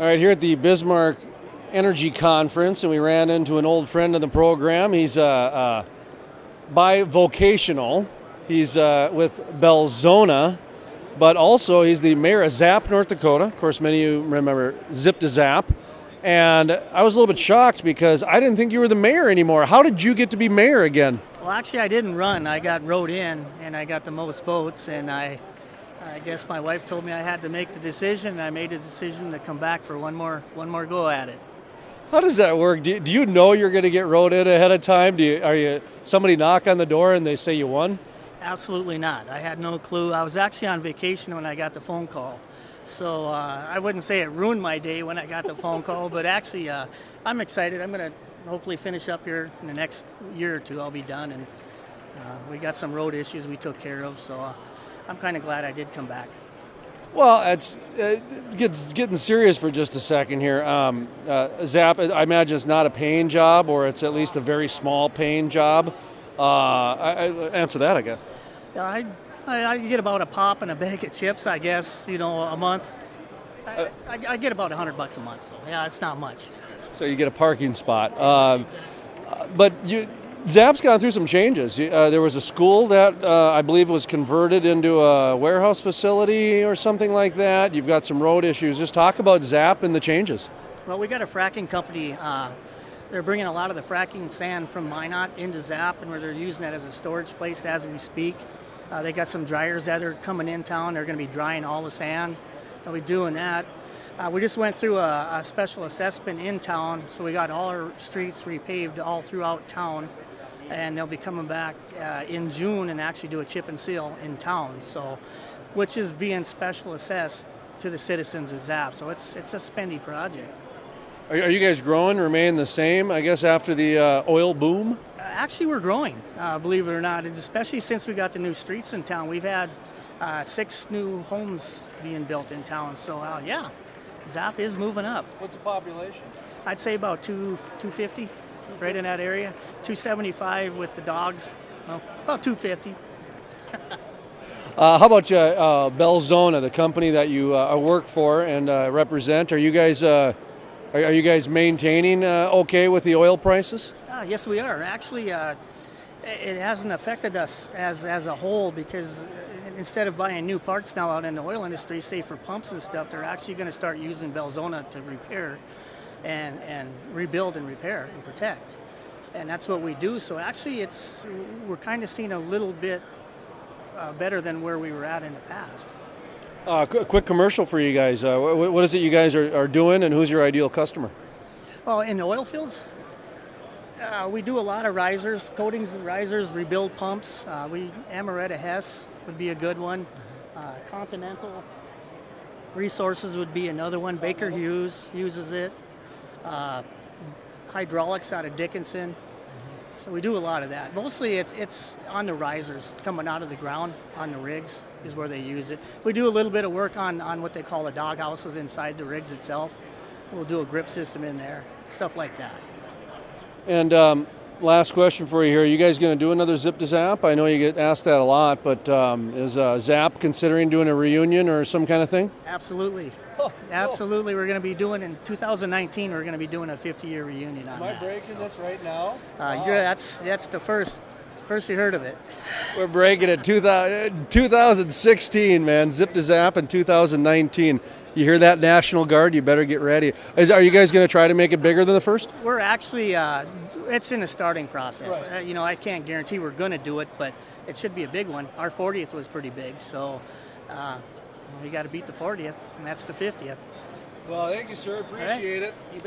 All right, here at the Bismarck Energy Conference, and we ran into an old friend of the program. He's bivocational. He's with Belzona, but also he's the mayor of Zap, North Dakota. Of course, many of you remember Zip to Zap. And I was a little bit shocked because I didn't think you were the mayor anymore. How did you get to be mayor again? Well, actually, I didn't run. I got wrote in, and I got the most votes, and I guess my wife told me I had to make the decision, and I made the decision to come back for one more go at it. How does that work? Do you know you're going to get wrote in ahead of time? Are you somebody knock on the door and they say you won? Absolutely not. I had no clue. I was actually on vacation when I got the phone call. So I wouldn't say it ruined my day when I got the phone call, but actually I'm excited. I'm going to hopefully finish up here in the next year or two. I'll be done, and we got some road issues we took care of, so I'm kind of glad I did come back. Well, it's getting serious for just a second here. Zap, I imagine it's not a paying job, or it's at least a very small paying job. Answer that, I guess. Yeah, I get about a pop and a bag of chips, I guess, a month. I get about $100 a month, so yeah, it's not much. So you get a parking spot. But Zap's gone through some changes. There was a school that I believe was converted into a warehouse facility or something like that. You've got some road issues. Just talk about Zap and the changes. Well, we got a fracking company. They're bringing a lot of the fracking sand from Minot into Zap, and where they're using that as a storage place as we speak. They got some dryers that are coming in town. They're going to be drying all the sand. And we're doing that. We just went through a special assessment in town, so we got all our streets repaved all throughout town. And they'll be coming back in June and actually do a chip and seal in town, so which is being special assessed to the citizens of Zap. So it's a spendy project. Are you guys growing, remain the same, I guess, after the oil boom? Actually, we're growing, believe it or not, and especially since we got the new streets in town. We've had 6 new homes being built in town, so yeah, Zap is moving up. What's the population? I'd say about 250, right in that area. 275 with the dogs, well, about 250. How about Belzona, the company that you work for and represent? Are you guys maintaining okay with the oil prices? Yes, we are. Actually, it hasn't affected us as a whole, because instead of buying new parts now out in the oil industry, say for pumps and stuff, they're actually going to start using Belzona to repair and rebuild and repair and protect. And that's what we do. So actually, we're kind of seeing a little bit better than where we were at in the past. Quick commercial for you guys. What is it you guys are doing, and who's your ideal customer? Well, in the oil fields, we do a lot of risers, coatings and risers, rebuild pumps. Amaretta Hess would be a good one. Continental Resources would be another one. Baker Hughes uses it. Hydraulics out of Dickinson. So we do a lot of that. Mostly it's on the risers coming out of the ground on the rigs is where they use it. We do a little bit of work on what they call the dog houses inside the rigs itself. We'll do a grip system in there, stuff like that. And last question for you here. Are you guys going to do another Zip to Zap? I know you get asked that a lot, but is Zap considering doing a reunion or some kind of thing? Absolutely. Absolutely. We're going to be doing in 2019, we're going to be doing a 50-year reunion on that. Am I breaking this right now? That's the first you heard of it. We're breaking it 2016, man. Zip to Zap in 2019. You hear that, National Guard? You better get ready. Are you guys going to try to make it bigger than the first? We're actually, it's in the starting process. Right. I can't guarantee we're going to do it, but it should be a big one. Our 40th was pretty big, so we got to beat the 40th, and that's the 50th. Well, thank you, sir. Appreciate it. You bet.